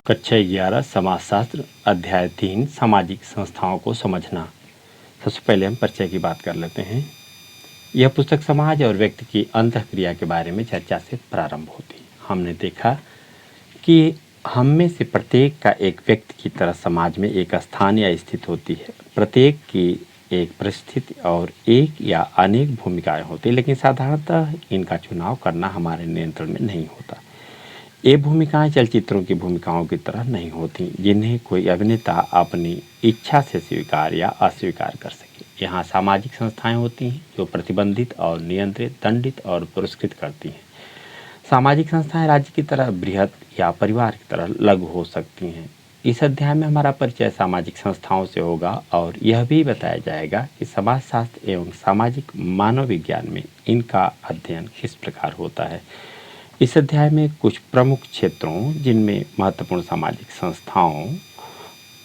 कक्षा 11 समाजशास्त्र अध्याय 3 सामाजिक संस्थाओं को समझना। सबसे पहले हम परिचय की बात कर लेते हैं। यह पुस्तक समाज और व्यक्ति की अंतःक्रिया के बारे में चर्चा से प्रारंभ होती है। हमने देखा कि हम में से प्रत्येक का एक व्यक्ति की तरह समाज में एक स्थान या स्थिति होती है। प्रत्येक की एक परिस्थिति और एक या अनेक भूमिकाएं होती, लेकिन साधारणतः इनका चुनाव करना हमारे नियंत्रण में नहीं होता। ये भूमिकाएं चलचित्रों की भूमिकाओं की तरह नहीं होती, जिन्हें कोई अभिनेता अपनी इच्छा से स्वीकार या अस्वीकार कर सके। यहाँ सामाजिक संस्थाएं होती हैं जो प्रतिबंधित और नियंत्रित, दंडित और पुरस्कृत करती हैं। सामाजिक संस्थाएं राज्य की तरह बृहत या परिवार की तरह लघु हो सकती हैं। इस अध्याय में हमारा परिचय सामाजिक संस्थाओं से होगा और यह भी बताया जाएगा कि समाजशास्त्र एवं सामाजिक मानव विज्ञान में इनका अध्ययन किस प्रकार होता है। इस अध्याय में कुछ प्रमुख क्षेत्रों, जिनमें महत्वपूर्ण सामाजिक संस्थाओं,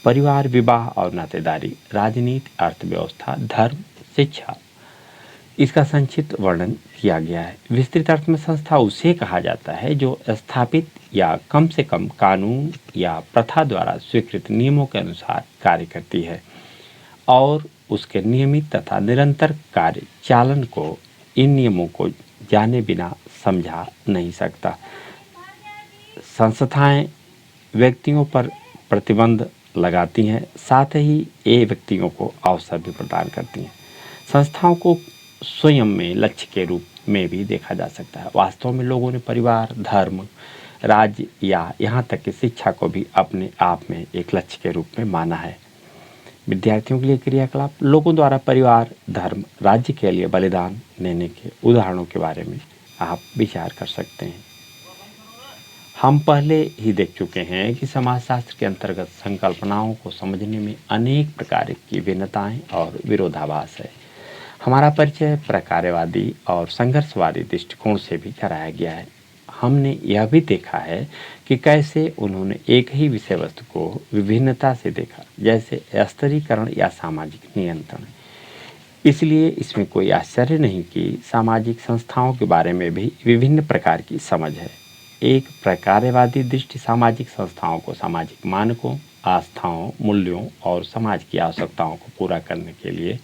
परिवार, विवाह और नातेदारी, राजनीति, अर्थव्यवस्था, धर्म, शिक्षा, इसका संक्षिप्त वर्णन किया गया है। विस्तृत अर्थ में संस्था उसे कहा जाता है जो स्थापित या कम से कम कानून या प्रथा द्वारा स्वीकृत नियमों के अनुसार कार्य करती है और उसके नियमित तथा निरंतर कार्य चालन को इन नियमों को जाने बिना समझा नहीं सकता। संस्थाएं व्यक्तियों पर प्रतिबंध लगाती हैं, साथ ही ये व्यक्तियों को अवसर भी प्रदान करती हैं। संस्थाओं को स्वयं में लक्ष्य के रूप में भी देखा जा सकता है। वास्तव में लोगों ने परिवार, धर्म, राज्य या यहाँ तक कि शिक्षा को भी अपने आप में एक लक्ष्य के रूप में माना है। विद्यार्थियों के लिए क्रियाकलाप, लोगों द्वारा परिवार, धर्म, राज्य के लिए बलिदान देने के उदाहरणों के बारे में आप विचार कर सकते हैं। हम पहले ही देख चुके हैं कि समाजशास्त्र के अंतर्गत संकल्पनाओं को समझने में अनेक प्रकार की भिन्नताएं और विरोधाभास है। हमारा परिचय प्रकार्यवादी और संघर्षवादी दृष्टिकोण से भी कराया गया है। हमने यह भी देखा है कि कैसे उन्होंने एक ही विषय वस्तु को विभिन्नता से देखा, जैसे स्तरीकरण या सामाजिक नियंत्रण। इसलिए इसमें कोई आश्चर्य नहीं कि सामाजिक संस्थाओं के बारे में भी विभिन्न प्रकार की समझ है। एक प्रकार्यवादी दृष्टि सामाजिक संस्थाओं को सामाजिक मानकों, आस्थाओं, मूल्यों और समाज की आवश्यकताओं को पूरा करने के लिए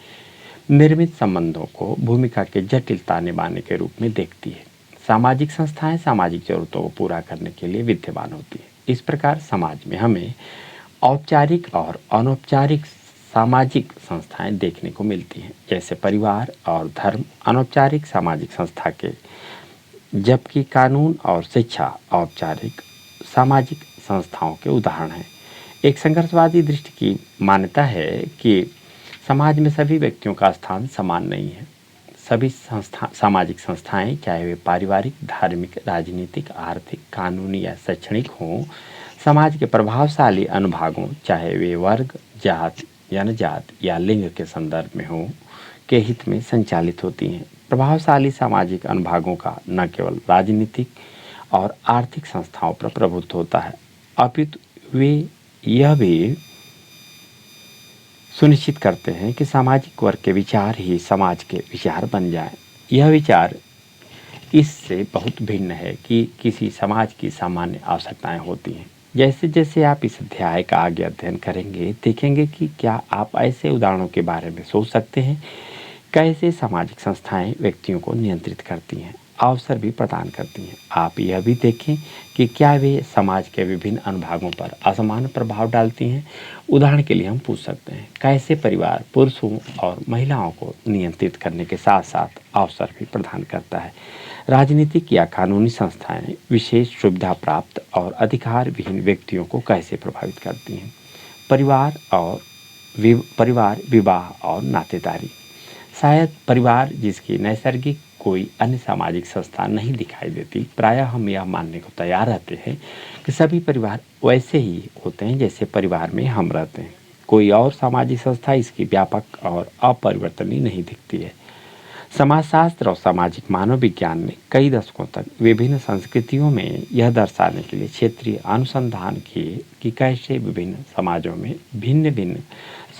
निर्मित संबंधों को भूमिका के जटिलता निभाने के रूप में देखती है। सामाजिक संस्थाएं सामाजिक जरूरतों को पूरा करने के लिए विद्यमान होती है। इस प्रकार समाज में हमें औपचारिक और अनौपचारिक सामाजिक संस्थाएं देखने को मिलती हैं, जैसे परिवार और धर्म अनौपचारिक सामाजिक संस्था के, जबकि कानून और शिक्षा औपचारिक सामाजिक संस्थाओं के उदाहरण हैं। एक संघर्षवादी दृष्टि की मान्यता है कि समाज में सभी व्यक्तियों का स्थान समान नहीं है। सभी सामाजिक संस्थाएं, चाहे वे पारिवारिक, धार्मिक, राजनीतिक, आर्थिक, कानूनी या शैक्षणिक हों, समाज के प्रभावशाली अनुभागों, चाहे वे वर्ग, जात, जनजात या लिंग के संदर्भ में हों, के हित में संचालित होती हैं। प्रभावशाली सामाजिक अनुभागों का न केवल राजनीतिक और आर्थिक संस्थाओं पर प्रभुत्व होता है, अपितु वे यह भी सुनिश्चित करते हैं कि सामाजिक वर्ग के विचार ही समाज के विचार बन जाएं। यह विचार इससे बहुत भिन्न है कि किसी समाज की सामान्य आवश्यकताएं होती हैं। जैसे जैसे आप इस अध्याय का आगे अध्ययन करेंगे, देखेंगे कि क्या आप ऐसे उदाहरणों के बारे में सोच सकते हैं कैसे सामाजिक संस्थाएं व्यक्तियों को नियंत्रित करती हैं, अवसर भी प्रदान करती हैं। आप यह भी देखें कि क्या वे समाज के विभिन्न अनुभागों पर असमान प्रभाव डालती हैं। उदाहरण के लिए हम पूछ सकते हैं, कैसे परिवार पुरुषों और महिलाओं को नियंत्रित करने के साथ साथ अवसर भी प्रदान करता है। राजनीतिक या कानूनी संस्थाएं विशेष सुविधा प्राप्त और अधिकार विहीन व्यक्तियों को कैसे प्रभावित करती हैं। परिवार, विवाह और नातेदारी। शायद परिवार जिसकी नैसर्गिक कोई अन्य सामाजिक संस्था नहीं दिखाई देती, प्रायः हम यह मानने को तैयार रहते हैं कि सभी परिवार वैसे ही होते हैं जैसे परिवार में हम रहते हैं। कोई और सामाजिक संस्था इसकी व्यापक और अपरिवर्तनीय नहीं दिखती है। समाजशास्त्र और सामाजिक मानव विज्ञान ने कई दशकों तक विभिन्न संस्कृतियों में यह दर्शाने के लिए क्षेत्रीय अनुसंधान किए कि कैसे विभिन्न समाजों में भिन्न भिन्न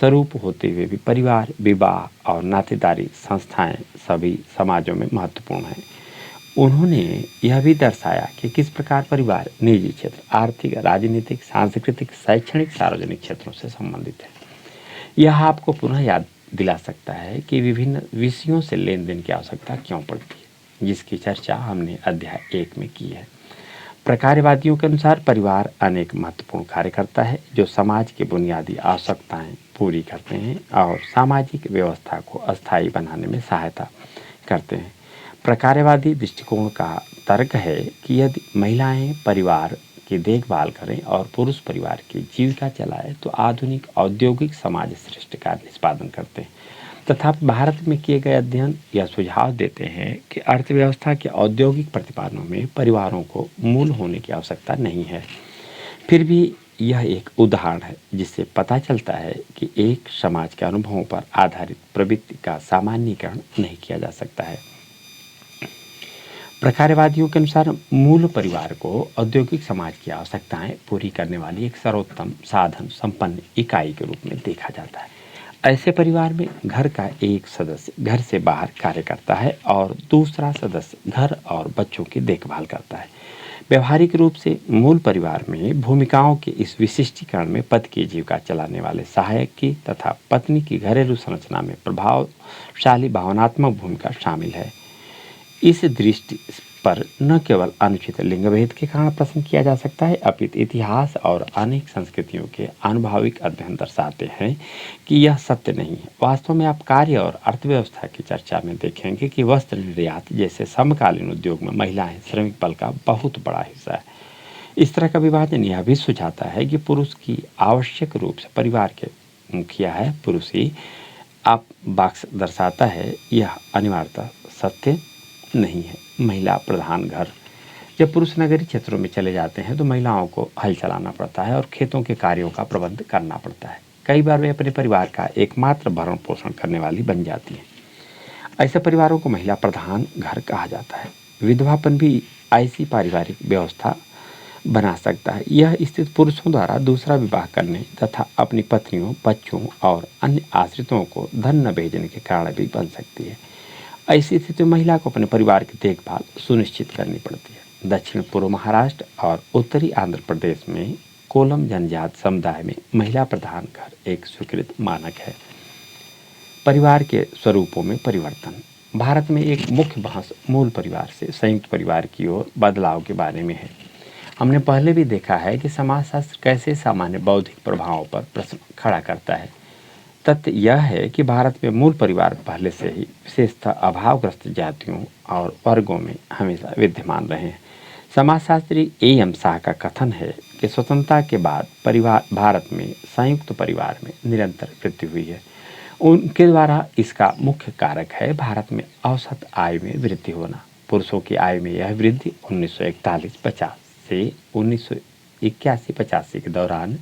स्वरूप होते हुए भी परिवार, विवाह और नातेदारी संस्थाएं सभी समाजों में महत्वपूर्ण हैं। उन्होंने यह भी दर्शाया कि किस प्रकार परिवार निजी क्षेत्र, आर्थिक, राजनीतिक, सांस्कृतिक, शैक्षणिक, सार्वजनिक क्षेत्रों से संबंधित है। यह आपको पुनः याद दिला सकता है कि विभिन्न विषयों से लेन देन की आवश्यकता क्यों पड़ती है, जिसकी चर्चा हमने अध्याय 1 में की है। प्रकार्यवादियों के अनुसार परिवार अनेक महत्वपूर्ण कार्य करता है जो समाज की बुनियादी आवश्यकताएं पूरी करते हैं और सामाजिक व्यवस्था को अस्थायी बनाने में सहायता करते हैं। प्रकार्यवादी दृष्टिकोण का तर्क है कि यदि महिलाएं परिवार की देखभाल करें और पुरुष परिवार की जीविका चलाएं तो आधुनिक औद्योगिक समाज श्रेष्ठ कार्य निष्पादन करते हैं। तथा भारत में किए गए अध्ययन यह सुझाव देते हैं कि अर्थव्यवस्था के औद्योगिक प्रतिपादनों में परिवारों को मूल होने की आवश्यकता नहीं है। फिर भी यह एक उदाहरण है जिससे पता चलता है कि एक समाज के अनुभवों पर आधारित प्रवृत्ति का सामान्यीकरण नहीं किया जा सकता है। प्रकार्यवादियों के अनुसार मूल परिवार को औद्योगिक समाज की आवश्यकताएं पूरी करने वाली एक सर्वोत्तम साधन संपन्न इकाई के रूप में देखा जाता है। ऐसे परिवार में घर का एक सदस्य घर से बाहर कार्य करता है और दूसरा सदस्य घर और बच्चों की देखभाल करता है। व्यवहारिक रूप से मूल परिवार में भूमिकाओं के इस विशिष्टीकरण में पति की जीविका चलाने वाले सहायक की तथा पत्नी की घरेलू संरचना में प्रभावशाली भावनात्मक भूमिका शामिल है। इस दृष्टि पर न केवल अनुचित लिंगभेद के कारण प्रश्न किया जा सकता है, अपितु इतिहास और अनेक संस्कृतियों के आनुभविक अध्ययन दर्शाते हैं कि यह सत्य नहीं है। वास्तव में आप कार्य और अर्थव्यवस्था की चर्चा में देखेंगे कि वस्त्र निर्यात जैसे समकालीन उद्योग में महिलाएं श्रमिक बल का बहुत बड़ा हिस्सा है। इस तरह का विभाजन यह भी सुझाता है कि पुरुष की आवश्यक रूप से परिवार के मुखिया है, पुरुष ही आप बॉक्स दर्शाता है, यह अनिवार्यता सत्य नहीं है। महिला प्रधान घर, जब पुरुष नगरीय क्षेत्रों में चले जाते हैं तो महिलाओं को हल चलाना पड़ता है और खेतों के कार्यों का प्रबंध करना पड़ता है। कई बार वे अपने परिवार का एकमात्र भरण पोषण करने वाली बन जाती हैं। ऐसे परिवारों को महिला प्रधान घर कहा जाता है। विधवापन भी ऐसी पारिवारिक व्यवस्था बना सकता है। यह स्थिति पुरुषों द्वारा दूसरा विवाह करने तथा अपनी पत्नियों, बच्चों और अन्य आश्रितों को धन न भेजने के कारण भी बन सकती है। ऐसी स्थिति में महिला को अपने परिवार की देखभाल सुनिश्चित करनी पड़ती है। दक्षिण पूर्व महाराष्ट्र और उत्तरी आंध्र प्रदेश में कोलम जनजाति समुदाय में महिला प्रधान घर एक स्वीकृत मानक है। परिवार के स्वरूपों में परिवर्तन, भारत में एक मुख्य बहस मूल परिवार से संयुक्त परिवार की ओर बदलाव के बारे में है। हमने पहले भी देखा है कि समाजशास्त्र कैसे सामान्य बौद्धिक प्रभावों पर प्रश्न खड़ा करता है। तथ्य यह है कि भारत में मूल परिवार पहले से ही विशेषतः अभावग्रस्त जातियों और वर्गों में हमेशा विद्यमान रहे हैं। समाजशास्त्री एम शाह का कथन है कि स्वतंत्रता के बाद परिवार भारत में संयुक्त परिवार में निरंतर वृद्धि हुई है। उनके द्वारा इसका मुख्य कारक है भारत में औसत आय में वृद्धि होना। पुरुषों की आय में यह वृद्धि 1941-50 से 1981-85 के दौरान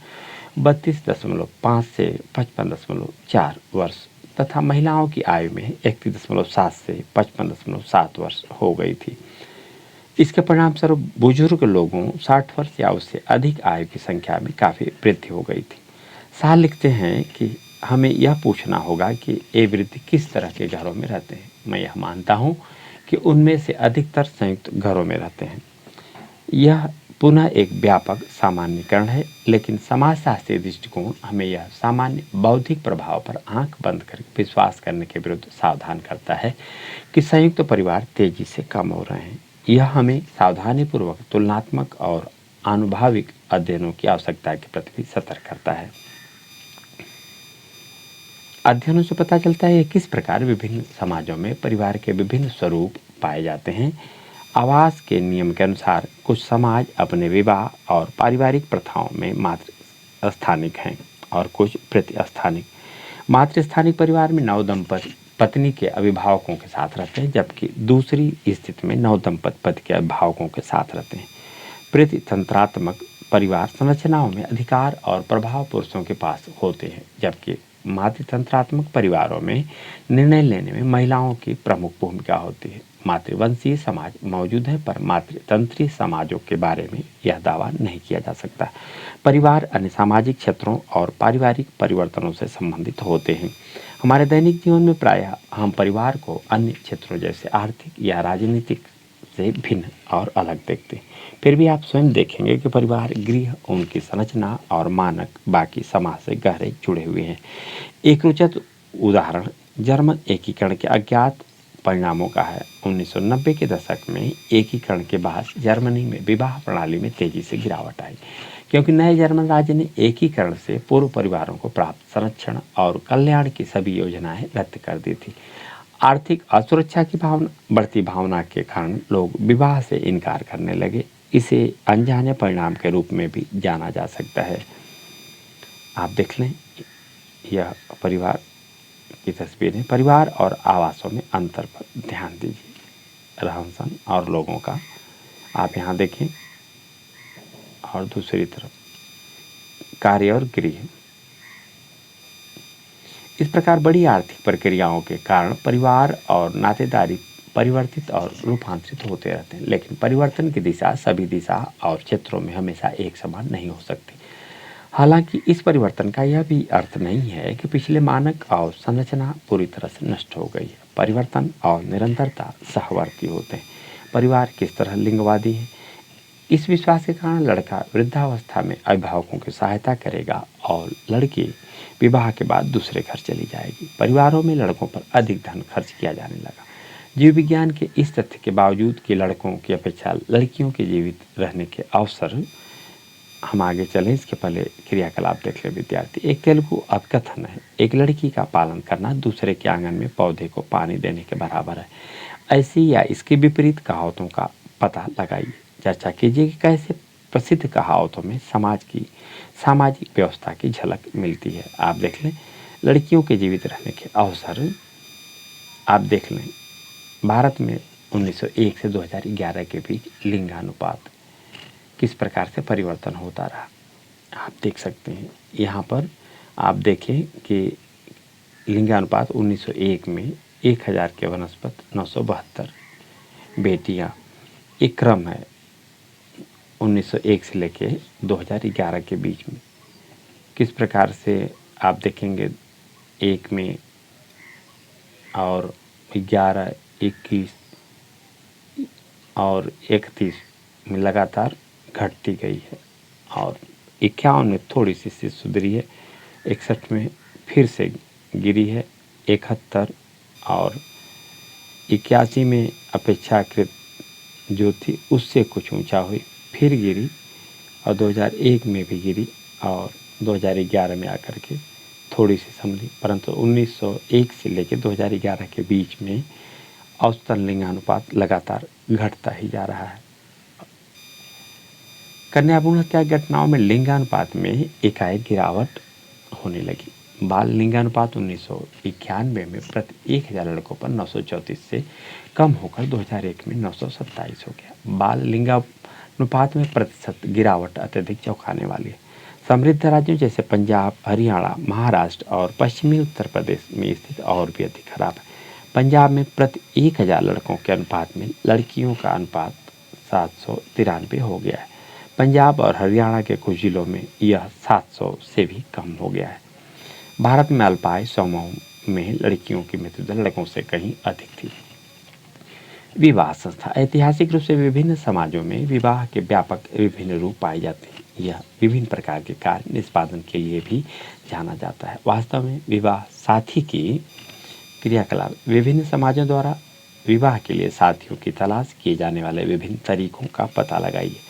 32.5 से 55.4 वर्ष तथा महिलाओं की आयु में 31.7 से 55.7 वर्ष हो गई थी। इसके परिणाम स्वरूप बुजुर्ग लोगों 60 वर्ष या उससे अधिक आयु की संख्या में काफ़ी वृद्धि हो गई थी। शाह लिखते हैं कि हमें यह पूछना होगा कि ये वृद्धि किस तरह के घरों में रहते हैं। मैं यह मानता हूँ कि उनमें से अधिकतर संयुक्त घरों में रहते हैं। यह पुनः एक व्यापक सामान्यीकरण है, लेकिन समाजशास्त्रीय दृष्टिकोण हमें यह सामान्य बौद्धिक प्रभाव पर आंख बंद कर विश्वास करने के विरुद्ध सावधान करता है कि संयुक्त परिवार तेजी से कम हो रहे हैं। यह हमें सावधानीपूर्वक तुलनात्मक और आनुभाविक अध्ययनों की आवश्यकता के प्रति भी सतर्क करता है। अध्ययनों से पता चलता है कि किस प्रकार विभिन्न समाजों में परिवार के विभिन्न स्वरूप पाए जाते हैं। आवास के नियम के अनुसार कुछ समाज अपने विवाह और पारिवारिक प्रथाओं में मात्र स्थानिक हैं और कुछ प्रतिस्थानिक। मातृस्थानिक परिवार में नवदंपति पत्नी के अभिभावकों के साथ रहते हैं, जबकि दूसरी स्थिति में नवदंपति पति के अभिभावकों के साथ रहते हैं। प्रतितंत्रात्मक परिवार संरचनाओं में अधिकार और प्रभाव पुरुषों के पास होते हैं, जबकि मातृतंत्रात्मक परिवारों में निर्णय लेने में महिलाओं की प्रमुख भूमिका होती है। मातृवंशीय समाज मौजूद है, पर मातृतंत्रीय समाजों के बारे में यह दावा नहीं किया जा सकता। परिवार अन्य सामाजिक क्षेत्रों और पारिवारिक परिवर्तनों से संबंधित होते हैं। हमारे दैनिक जीवन में प्रायः हम परिवार को अन्य क्षेत्रों जैसे आर्थिक या राजनीतिक से भिन्न और अलग देखते हैं। फिर भी आप स्वयं देखेंगे कि परिवार गृह, उनकी संरचना और मानक बाकी समाज से गहरे जुड़े हुए हैं। एक रोचक उदाहरण जर्मन एकीकरण के अज्ञात परिणामों का है। 1990 के दशक में एकीकरण के बाद जर्मनी में विवाह प्रणाली में तेजी से गिरावट आई, क्योंकि नए जर्मन राज्य ने एकीकरण से पूर्व परिवारों को प्राप्त संरक्षण और कल्याण की सभी योजनाएं रद्द कर दी थी। आर्थिक असुरक्षा की बढ़ती भावना के कारण लोग विवाह से इनकार करने लगे। इसे अनजाने परिणाम के रूप में भी जाना जा सकता है। आप देख लें, यह परिवार की तस्वीर है। परिवार और आवासों में अंतर पर ध्यान दीजिए, रहन सहन और लोगों का आप यहाँ देखें। और दूसरी तरफ कार्य और गृह। इस प्रकार बड़ी आर्थिक प्रक्रियाओं के कारण परिवार और नातेदारी परिवर्तित और रूपांतरित होते रहते हैं, लेकिन परिवर्तन की दिशा सभी दिशा और क्षेत्रों में हमेशा एक समान नहीं हो सकती। हालांकि इस परिवर्तन का यह भी अर्थ नहीं है कि पिछले मानक और संरचना पूरी तरह से नष्ट हो गई है। परिवर्तन और निरंतरता सहवर्ती होते हैं। परिवार किस तरह लिंगवादी है, इस विश्वास के कारण लड़का वृद्धावस्था में अभिभावकों की सहायता करेगा और लड़की विवाह के बाद दूसरे घर चली जाएगी। परिवारों में लड़कों पर अधिक धन खर्च किया जाने लगा। जीव विज्ञान के इस तथ्य के बावजूद कि लड़कों की अपेक्षा लड़कियों के जीवित रहने के अवसर, हम आगे चलें इसके पहले क्रियाकलाप देख लें विद्यार्थी। एक तेलुगु अपकथन है, एक लड़की का पालन करना दूसरे के आंगन में पौधे को पानी देने के बराबर है। ऐसी या इसके विपरीत कहावतों का पता लगाइए। चर्चा कीजिए कि कैसे प्रसिद्ध कहावतों में समाज की सामाजिक व्यवस्था की झलक मिलती है। आप देख लें, लड़कियों के जीवित रहने के अवसर। आप देख लें, भारत में 1901 से 2011 के बीच लिंगानुपात किस प्रकार से परिवर्तन होता रहा, आप देख सकते हैं। यहाँ पर आप देखें कि लिंगानुपात 1901 में 1000 के वनस्पत 972 बेटियाँ, एक क्रम है 1901 से लेके 2011 के बीच में। किस प्रकार से आप देखेंगे, 1 में और 11, 21 और 31 में लगातार घटती गई है, और 51 में थोड़ी सी सुधरी है, 61 में फिर से गिरी है, 71 और 81 में अपेक्षाकृत जो थी उससे कुछ ऊंचा हुई, फिर गिरी और 2001 में भी गिरी और 2011 में आकर के थोड़ी सी संभली। परंतु 1901 से लेकर 2011 के बीच में औसतन लिंगानुपात लगातार घटता ही जा रहा है। कन्या भ्रूण हत्या घटनाओं में लिंगानुपात में एकाएक गिरावट होने लगी। बाल लिंगानुपात 1991 में प्रति 1000 लड़कों पर 934 से कम होकर 2001 में 927 हो गया। बाल लिंगानुपात में प्रतिशत गिरावट अत्यधिक चौंकाने वाली है। समृद्ध राज्यों जैसे पंजाब, हरियाणा, महाराष्ट्र और पश्चिमी उत्तर प्रदेश में स्थिति और भी अधिक खराब है। पंजाब में प्रति 1000 लड़कों के अनुपात में लड़कियों का अनुपात 793 हो गया है। पंजाब और हरियाणा के कुछ जिलों में यह 700 से भी कम हो गया है। भारत में अल्पायु समूह में लड़कियों की मृत्यु दर लड़कों से कहीं अधिक थी। विवाह संस्था। ऐतिहासिक रूप से विभिन्न समाजों में विवाह के व्यापक विभिन्न रूप पाए जाते हैं। यह विभिन्न प्रकार के कार्य निष्पादन के लिए भी जाना जाता है। वास्तव में विवाह साथी की क्रियाकलाप। विभिन्न समाजों द्वारा विवाह के लिए साथियों की तलाश किए जाने वाले विभिन्न तरीकों का पता लगाइए।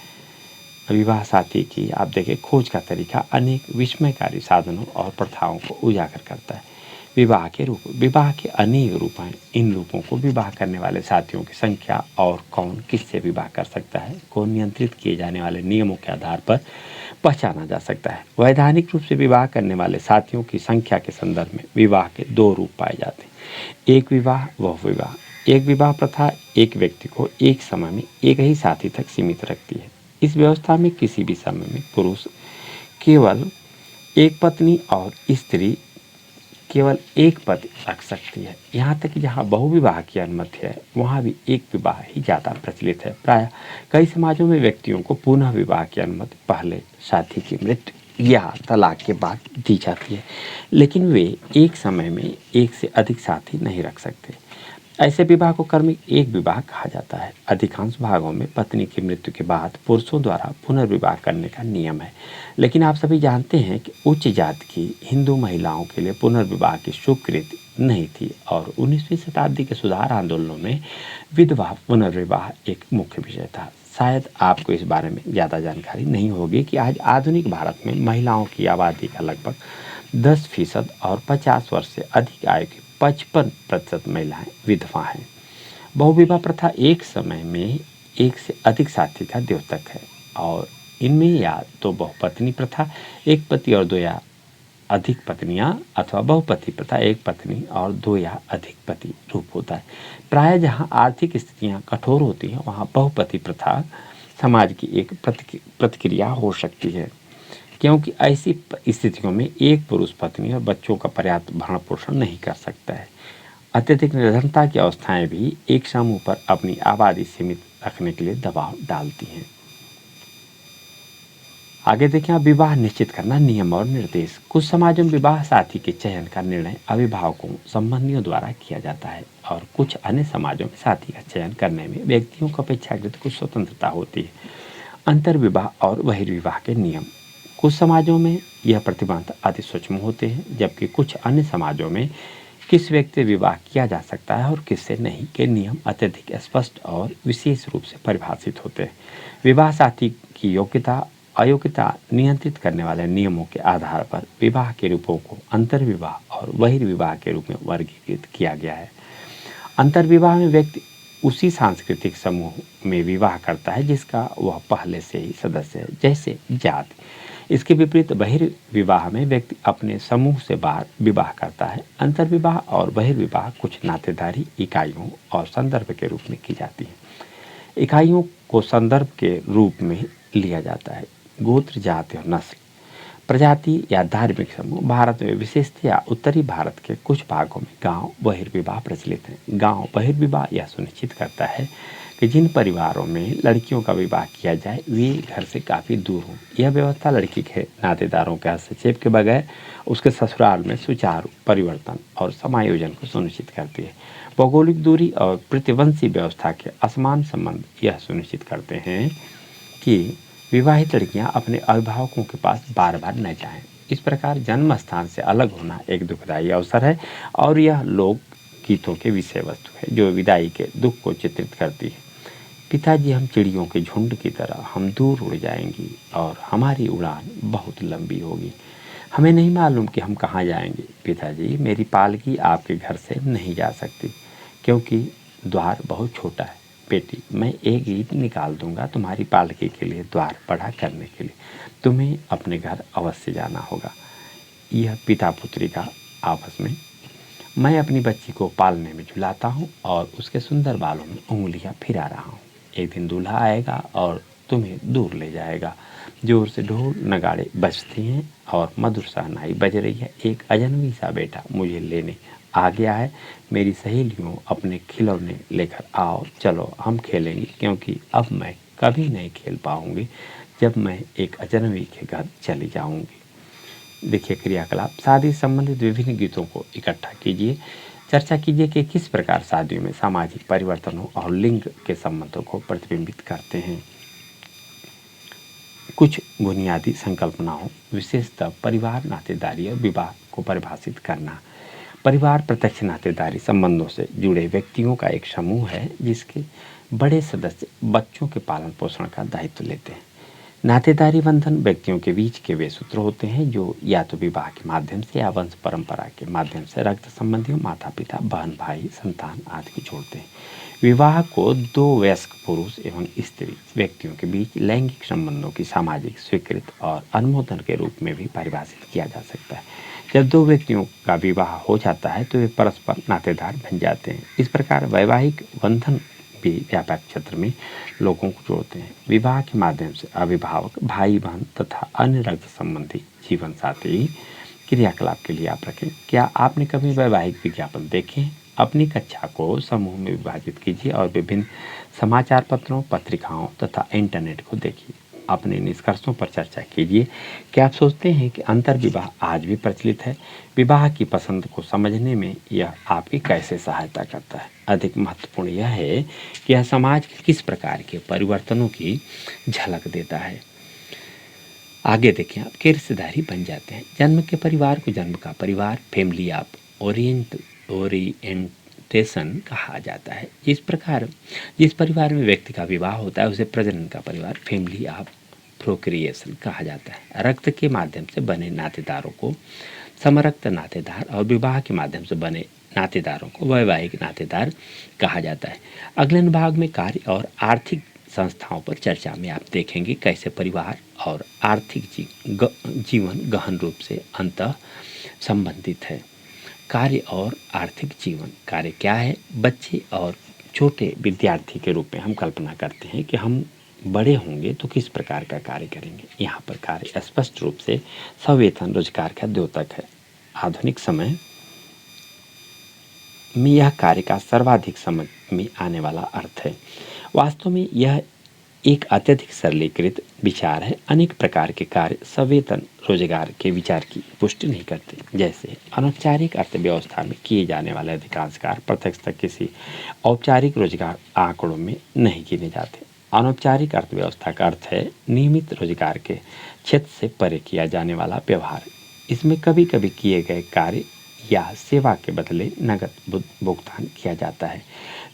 विवाह साथी की आप देखें खोज का तरीका अनेक विस्मयकारी साधनों और प्रथाओं को उजागर करता है। विवाह के रूप। विवाह के अनेक रूप हैं। इन रूपों को विवाह करने वाले साथियों की संख्या और कौन किससे विवाह कर सकता है को नियंत्रित किए जाने वाले नियमों के आधार पर पहचाना जा सकता है। वैधानिक रूप से विवाह करने वाले साथियों की संख्या के संदर्भ में विवाह के 2 रूप पाए जाते हैं। एक विवाह, वह विवाह। एक विवाह प्रथा एक व्यक्ति को एक समय में एक ही साथी तक सीमित रखती है। इस व्यवस्था में किसी भी समय में पुरुष केवल एक पत्नी और स्त्री केवल एक पति रख सकती है। यहाँ तक कि जहाँ बहुविवाह की अनुमति है वहाँ भी एक विवाह ही ज़्यादा प्रचलित है। प्रायः कई समाजों में व्यक्तियों को पुनः विवाह की अनुमति पहले साथी की मृत्यु या तलाक के बाद दी जाती है, लेकिन वे एक समय में एक से अधिक साथी नहीं रख सकते। ऐसे विवाह को कर्मिक एक विवाह कहा जाता है। अधिकांश भागों में पत्नी की मृत्यु के बाद पुरुषों द्वारा पुनर्विवाह करने का नियम है, लेकिन आप सभी जानते हैं कि उच्च जाति की हिंदू महिलाओं के लिए पुनर्विवाह की स्वीकृति नहीं थी और 19वीं शताब्दी के सुधार आंदोलनों में विधवा पुनर्विवाह एक मुख्य विषय था। शायद आपको इस बारे में ज़्यादा जानकारी नहीं होगी कि आज आधुनिक भारत में महिलाओं की आबादी का लगभग 10% और 50 वर्ष से अधिक आयु की 55% महिलाएं विधवा हैं। बहुविवाह प्रथा एक समय में एक से अधिक साथी का द्योतक है और इनमें या तो बहुपत्नी प्रथा, एक पति और दो या अधिक पत्नियां, अथवा बहुपति प्रथा, एक पत्नी और दो या अधिक पति रूप होता है। प्राय जहाँ आर्थिक स्थितियाँ कठोर होती हैं वहाँ बहुपति प्रथा समाज की एक प्रतिक्रिया हो सकती है, क्योंकि ऐसी स्थितियों में एक पुरुष पत्नी और बच्चों का पर्याप्त भरण पोषण नहीं कर सकता है। अत्यधिक निर्धनता की अवस्थाएं भी एक समूह पर अपनी आबादी सीमित रखने के लिए दबाव डालती हैं। आगे देखें, अब विवाह निश्चित करना, नियम और निर्देश। कुछ समाजों में विवाह साथी के चयन का निर्णय अभिभावकों संबंधियों द्वारा किया जाता है और कुछ अन्य समाजों में साथी का चयन करने में व्यक्तियों को अपेक्षाकृत कुछ स्वतंत्रता होती है। अंतर्विवाह और बहिर्विवाह के नियम। कुछ समाजों में यह प्रतिबंध अति सूक्ष्म होते हैं, जबकि कुछ अन्य समाजों में किस व्यक्ति विवाह किया जा सकता है और किससे नहीं के नियम अत्यधिक स्पष्ट और विशेष रूप से परिभाषित होते हैं। विवाह साथी की योग्यता अयोग्यता नियंत्रित करने वाले नियमों के आधार पर विवाह के रूपों को अंतर्विवाह और बहिर्विवाह के रूप में वर्गीकृत किया गया है। अंतर्विवाह में व्यक्ति उसी सांस्कृतिक समूह में विवाह करता है जिसका वह पहले से ही सदस्य है, जैसे जाति। इसके विपरीत बहिर्विवाह में व्यक्ति अपने समूह से बाहर विवाह करता है। अंतर्विवाह और बहिर्विवाह कुछ नातेदारी इकाइयों और संदर्भ के रूप में की जाती है। इकाइयों को संदर्भ के रूप में लिया जाता है। गोत्र, जाति और नस्ल, प्रजाति या धार्मिक समूह। भारत में विशेषतया उत्तरी भारत के कुछ भागों में गांव बहिर्विवाह प्रचलित है। गांव बहिर्विवाह यह सुनिश्चित करता है कि जिन परिवारों में लड़कियों का विवाह किया जाए वे घर से काफ़ी दूर हों। यह व्यवस्था लड़की के नातेदारों के हस्तक्षेप के बगैर उसके ससुराल में सुचारू परिवर्तन और समायोजन को सुनिश्चित करती है। भौगोलिक दूरी और प्रतिवंशी व्यवस्था के असमान संबंध यह सुनिश्चित करते हैं कि विवाहित लड़कियां अपने अभिभावकों के पास बार बार न जाएं। इस प्रकार जन्म स्थान से अलग होना एक दुखदायी अवसर है और यह लोक गीतों के विषय वस्तु है जो विदाई के दुख को चित्रित करती है। पिताजी, हम चिड़ियों के झुंड की तरह हम दूर उड़ जाएंगी और हमारी उड़ान बहुत लंबी होगी। हमें नहीं मालूम कि हम कहाँ जाएंगे। पिताजी, मेरी पालकी आपके घर से नहीं जा सकती क्योंकि द्वार बहुत छोटा है। बेटी, मैं एक ईंट निकाल दूंगा तुम्हारी पालकी के लिए द्वार बड़ा करने के लिए। तुम्हें अपने घर अवश्य जाना होगा। यह पिता पुत्री का आपस में। मैं अपनी बच्ची को पालने में झुलाता हूँ और उसके सुंदर बालों में उंगलियाँ फिरा रहा हूँ। एक दिन दूल्हा आएगा और तुम्हें दूर ले जाएगा। जोर से ढोल नगाड़े बजती हैं और मधुर शहनाई बज रही है। एक अजनबी सा बेटा मुझे लेने आ गया है। मेरी सहेलियों, अपने खिलौने लेकर आओ, चलो हम खेलेंगे, क्योंकि अब मैं कभी नहीं खेल पाऊंगी जब मैं एक अजनबी के घर चली जाऊंगी। देखिए क्रियाकलाप। शादी संबंधित विभिन्न गीतों को इकट्ठा कीजिए। चर्चा कीजिए कि किस प्रकार शादियों में सामाजिक परिवर्तनों और लिंग के संबंधों को प्रतिबिंबित करते हैं। कुछ बुनियादी संकल्पनाओं, विशेषतः परिवार, नातेदारी और विवाह को परिभाषित करना। परिवार प्रत्यक्ष नातेदारी संबंधों से जुड़े व्यक्तियों का एक समूह है जिसके बड़े सदस्य बच्चों के पालन पोषण का दायित्व लेते हैं। नातेदारी बंधन व्यक्तियों के बीच के वे सूत्र होते हैं जो या तो विवाह के माध्यम से या वंश परंपरा के माध्यम से रक्त संबंधियों, माता पिता, बहन भाई, संतान आदि को जोड़ते हैं। विवाह को दो वयस्क पुरुष एवं स्त्री व्यक्तियों के बीच लैंगिक संबंधों की सामाजिक स्वीकृत और अनुमोदन के रूप में भी परिभाषित किया जा सकता है। जब दो व्यक्तियों का विवाह हो जाता है तो वे परस्पर नातेदार बन जाते हैं। इस प्रकार वैवाहिक बंधन भी व्यापक क्षेत्र में लोगों को जोड़ते हैं। विवाह के माध्यम से अभिभावक, भाई बहन तथा अन्य रक्त संबंधी जीवन साथी क्रियाकलाप के लिए आप रखें। क्या आपने कभी वैवाहिक विज्ञापन देखे? अपनी कक्षा को समूह में विभाजित कीजिए और विभिन्न समाचार पत्रों, पत्रिकाओं तथा इंटरनेट को देखिए। अपने निष्कर्षों पर चर्चा कीजिए। क्या आप सोचते हैं कि अंतर विवाह आज भी प्रचलित है? विवाह की पसंद को समझने में यह आपकी कैसे सहायता करता है? अधिक महत्वपूर्ण यह है कि यह समाज के किस प्रकार के परिवर्तनों की झलक देता है। आगे देखें, आपके रिश्तेदारी बन जाते हैं। जन्म के परिवार को जन्म का परिवार, फैमिली ऑफ ओरिएंटेशन कहा जाता है। इस प्रकार जिस परिवार में व्यक्ति का विवाह होता है उसे प्रजनन का परिवार, फैमिली ऑफ प्रोक्रिएशन कहा जाता है। रक्त के माध्यम से बने नातेदारों को समरक्त नातेदार और विवाह के माध्यम से बने नातेदारों को वैवाहिक नातेदार कहा जाता है। अगले भाग में कार्य और आर्थिक संस्थाओं पर चर्चा में आप देखेंगे कैसे परिवार और आर्थिक जीवन गहन रूप से अंतः संबंधित है। कार्य और आर्थिक जीवन। कार्य क्या है? बच्चे और छोटे विद्यार्थी के रूप में हम कल्पना करते हैं कि हम बड़े होंगे तो किस प्रकार का कार्य करेंगे। यहाँ पर कार्य स्पष्ट रूप से सवेतन रोजगार का द्योतक है। आधुनिक समय में यह कार्य का सर्वाधिक समझ में आने वाला अर्थ है। वास्तव में यह एक अत्यधिक सरलीकृत विचार है। अनेक प्रकार के कार्य सवेतन रोजगार के विचार की पुष्टि नहीं करते। जैसे अनौपचारिक अर्थव्यवस्था में किए जाने वाले अधिकांश कार्य प्रत्यक्षतः किसी औपचारिक रोजगार आंकड़ों में नहीं गिने जाते। अनौपचारिक अर्थव्यवस्था का अर्थ है नियमित रोजगार के क्षेत्र से परे किया जाने वाला व्यवहार। इसमें कभी कभी किए गए कार्य या सेवा के बदले नकद भुगतान किया जाता है,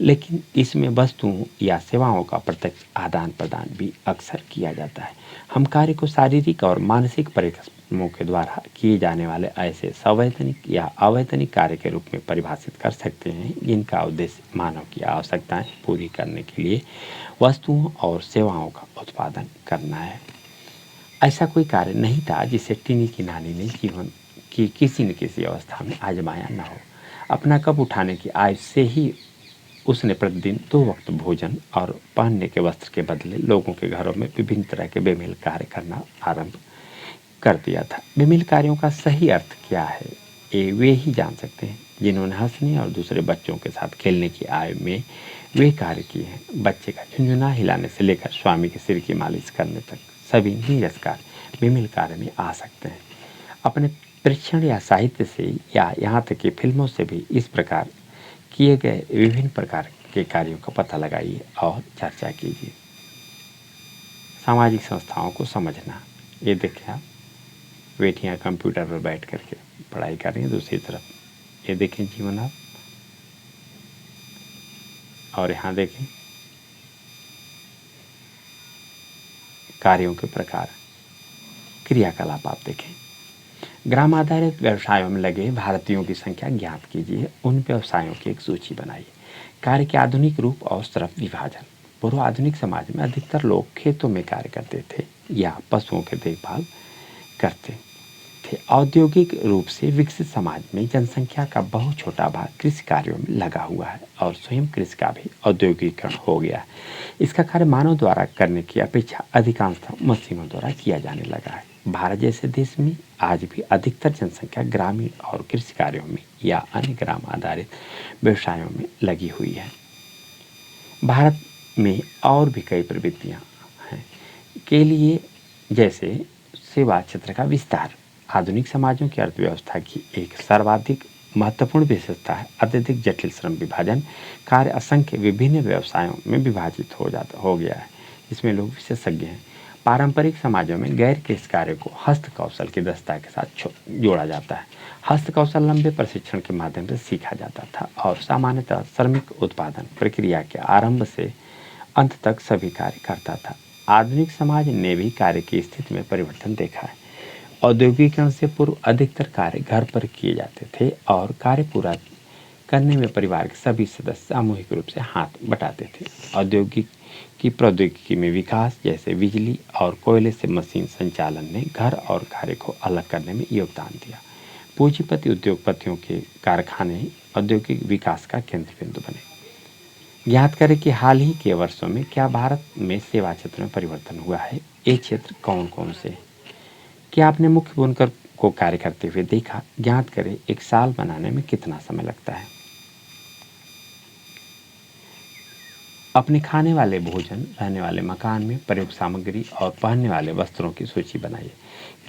लेकिन इसमें वस्तुओं या सेवाओं का प्रत्यक्ष आदान प्रदान भी अक्सर किया जाता है। हम कार्य को शारीरिक और मानसिक परिश्रमों के द्वारा किए जाने वाले ऐसे सवैतनिक या अवैतनिक कार्य के रूप में परिभाषित कर सकते हैं जिनका उद्देश्य मानव की आवश्यकताएं पूरी करने के लिए वस्तुओं और सेवाओं का उत्पादन करना है। ऐसा कोई कार्य नहीं था जिसे टिनी की नानी ने जीवन की किसी न किसी अवस्था में आजमाया न हो। अपना कप उठाने की आय से ही उसने प्रतिदिन 2 वक्त भोजन और पहनने के वस्त्र के बदले लोगों के घरों में विभिन्न तरह के बेमेल कार्य करना आरंभ कर दिया था। बेमेल कार्यों का सही अर्थ क्या है ये वे ही जान सकते हैं जिन्होंने हंसने और दूसरे बच्चों के साथ खेलने की आय में वे कार्य किए हैं। बच्चे का झुंझुना हिलाने से लेकर स्वामी के सिर की मालिश करने तक सभी नीरस कार्य बेमेल कार्य में आ सकते हैं। अपने परीक्षण या साहित्य से या यहाँ तक कि फिल्मों से भी इस प्रकार किए गए विभिन्न प्रकार के कार्यों का पता लगाइए और चर्चा कीजिए। सामाजिक संस्थाओं को समझना। ये देखें, आप बेटियां कंप्यूटर पर बैठ करके पढ़ाई कर रही हैं, दूसरी तरफ ये देखें जीवन आप, और यहाँ देखें कार्यों के प्रकार, क्रियाकलाप आप देखें। ग्राम आधारित व्यवसायों में लगे भारतीयों की संख्या ज्ञात कीजिए। उन व्यवसायों की एक सूची बनाइए। कार्य के आधुनिक रूप और तरफ विभाजन। पूर्व आधुनिक समाज में अधिकतर लोग खेतों में कार्य करते थे या पशुओं की देखभाल करते थे। औद्योगिक रूप से विकसित समाज में जनसंख्या का बहुत छोटा भाग कृषि कार्यों में लगा हुआ है और स्वयं कृषि का भी औद्योगिकरण हो गया है। इसका कार्य मानव द्वारा करने की अपेक्षा अधिकांशतः मशीनों द्वारा किया जाने लगा है। भारत जैसे देश में आज भी अधिकतर जनसंख्या ग्रामीण और कृषि कार्यों में या अन्य ग्राम आधारित व्यवसायों में लगी हुई है। भारत में और भी कई प्रवृत्तियां हैं के लिए, जैसे सेवा क्षेत्र का विस्तार। आधुनिक समाजों की अर्थव्यवस्था की एक सर्वाधिक महत्वपूर्ण विशेषता है अत्यधिक जटिल श्रम विभाजन। कार्य असंख्य विभिन्न व्यवसायों में विभाजित हो गया है, इसमें लोग विशेषज्ञ हैं। पारंपरिक समाजों में गैर कृषि कार्य को हस्त कौशल की दक्षता के साथ जोड़ा जाता है। हस्त कौशल लंबे प्रशिक्षण के माध्यम से सीखा जाता था और सामान्यतः श्रमिक उत्पादन प्रक्रिया के आरंभ से अंत तक सभी कार्य करता था। आधुनिक समाज ने भी कार्य की स्थिति में परिवर्तन देखा है। औद्योगिकरण से पूर्व अधिकतर कार्य घर पर किए जाते थे और कार्य पूरा करने में परिवार के सभी सदस्य सामूहिक रूप से हाथ बटाते थे। औद्योगिक की प्रौद्योगिकी में विकास, जैसे बिजली और कोयले से मशीन संचालन, ने घर और कार्य को अलग करने में योगदान दिया। पूंजीपति उद्योगपतियों के कारखाने औद्योगिक विकास का केंद्र बिंदु बने। ज्ञात करें कि हाल ही के वर्षों में क्या भारत में सेवा क्षेत्र में परिवर्तन हुआ है। ये क्षेत्र कौन कौन से? क्या आपने मुख्य बुनकर को कार्य करते हुए देखा? ज्ञात करें एक साल बनाने में कितना समय लगता है। अपने खाने वाले भोजन, रहने वाले मकान में प्रयुक्त सामग्री और पहनने वाले वस्त्रों की सूची बनाइए।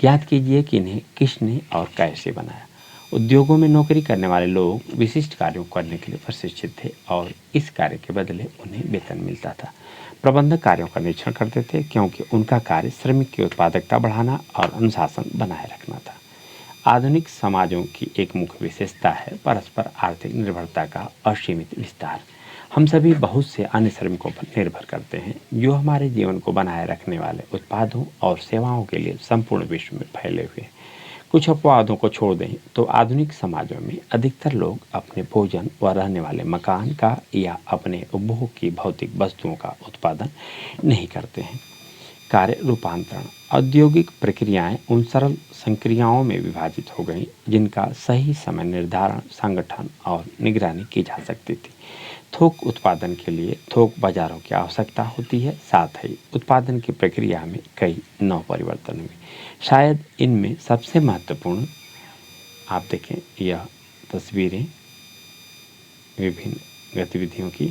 ज्ञात कीजिए कि इन्हें किसने और कैसे बनाया। उद्योगों में नौकरी करने वाले लोग विशिष्ट कार्यों करने के लिए प्रशिक्षित थे और इस कार्य के बदले उन्हें वेतन मिलता था। प्रबंधक कार्यों का निरीक्षण करते थे क्योंकि उनका कार्य श्रमिक की उत्पादकता बढ़ाना और अनुशासन बनाए रखना था। आधुनिक समाजों की एक मुख्य विशेषता है परस्पर आर्थिक निर्भरता का असीमित विस्तार। हम सभी बहुत से अन्य श्रमिकों पर निर्भर करते हैं जो हमारे जीवन को बनाए रखने वाले उत्पादों और सेवाओं के लिए संपूर्ण विश्व में फैले हुए हैं। कुछ अपवादों को छोड़ दें तो आधुनिक समाजों में अधिकतर लोग अपने भोजन व रहने वाले मकान का या अपने उपभोग की भौतिक वस्तुओं का उत्पादन नहीं करते हैं। कार्य रूपांतरण। औद्योगिक प्रक्रियाएं उन सरल संक्रियाओं में विभाजित हो गईं जिनका सही समय निर्धारण, संगठन और निगरानी की जा सकती थी। थोक उत्पादन के लिए थोक बाजारों की आवश्यकता होती है। साथ ही उत्पादन की प्रक्रिया में कई नव परिवर्तन हुए। शायद इनमें सबसे महत्वपूर्ण, आप देखें यह तस्वीरें विभिन्न गतिविधियों की,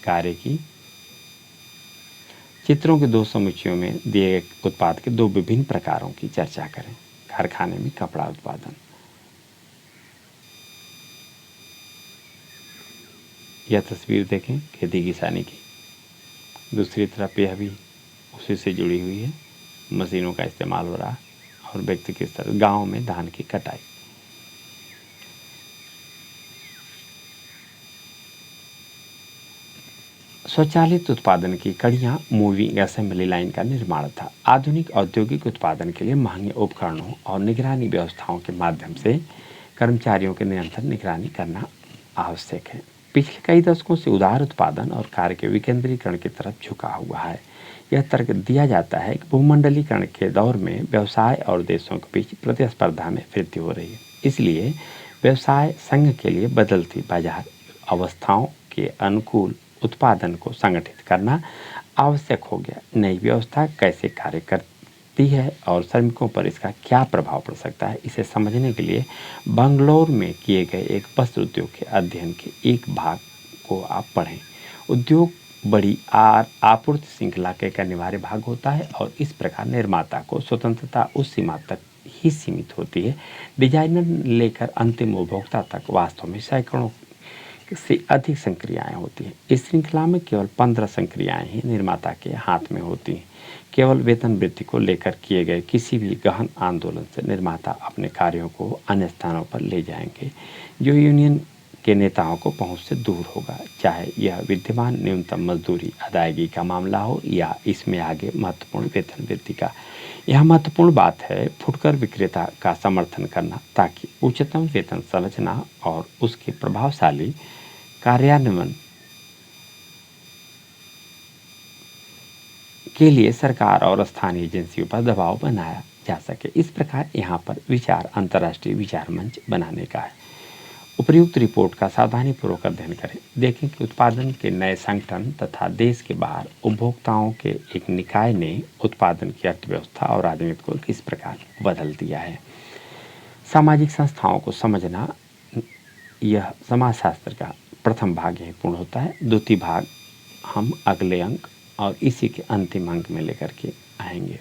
कार्य की। चित्रों के दो समुच्चयों में दिए गए उत्पाद के दो विभिन्न प्रकारों की चर्चा करें। कारखाने में कपड़ा उत्पादन। यह तस्वीर देखें खेती किसानी की। दूसरी तरफ यह भी उसी से जुड़ी हुई है, मशीनों का इस्तेमाल हो रहा है और व्यक्ति किस तरह गाँव में धान की कटाई। स्वचालित उत्पादन की कड़ियाँ मूविंग असेंबली लाइन का निर्माण था। आधुनिक औद्योगिक उत्पादन के लिए महंगे उपकरणों और निगरानी व्यवस्थाओं के माध्यम से कर्मचारियों के निरंतर निगरानी करना आवश्यक है। पिछले कई दशकों से उदार उत्पादन और कार्य के विकेंद्रीकरण की तरफ झुका हुआ है। यह तर्क दिया जाता है कि भूमंडलीकरण के दौर में व्यवसाय और देशों के बीच प्रतिस्पर्धा में वृद्धि हो रही है। इसलिए व्यवसाय संघ के लिए बदलती बाजार अवस्थाओं के अनुकूल उत्पादन को संगठित करना आवश्यक हो गया। नई व्यवस्था कैसे कार्य करती है और श्रमिकों पर इसका क्या प्रभाव पड़ सकता है, इसे समझने के लिए बंगलौर में किए गए एक वस्त्र उद्योग के अध्ययन के एक भाग को आप पढ़ें। उद्योग बड़ी आपूर्ति श्रृंखला का एक अनिवार्य भाग होता है और इस प्रकार निर्माता को स्वतंत्रता उस सीमा तक ही सीमित होती है। डिजाइनर लेकर अंतिम उपभोक्ता तक वास्तव में सैकड़ों से अधिक संक्रियाएं होती हैं। इस श्रृंखला में केवल 15 संक्रियाएं ही निर्माता के हाथ में होती हैं। केवल वेतन वृद्धि को लेकर किए गए किसी भी गहन आंदोलन से निर्माता अपने कार्यों को अन्य स्थानों पर ले जाएंगे जो यूनियन के नेताओं को पहुंच से दूर होगा, चाहे यह विद्यमान न्यूनतम मजदूरी अदायगी का मामला हो या इसमें आगे महत्वपूर्ण वेतन वृद्धि का। यह महत्वपूर्ण बात है फुटकर विक्रेता का समर्थन करना ताकि उच्चतम वेतन संरचना और उसके प्रभावशाली कार्यान्वयन के लिए सरकार और स्थानीय एजेंसियों पर दबाव बनाया जा सके। इस प्रकार यहाँ पर विचार अंतर्राष्ट्रीय विचार मंच बनाने का है। उपर्युक्त रिपोर्ट का सावधानीपूर्वक अध्ययन करें। देखें कि उत्पादन के नए संगठन तथा देश के बाहर उपभोक्ताओं के एक निकाय ने उत्पादन की अर्थव्यवस्था और राजनीति को किस प्रकार बदल दिया है। सामाजिक संस्थाओं को समझना, यह समाजशास्त्र का प्रथम भाग यही पूर्ण होता है। द्वितीय भाग हम अगले अंक और इसी के अंतिम अंक में लेकर के आएंगे।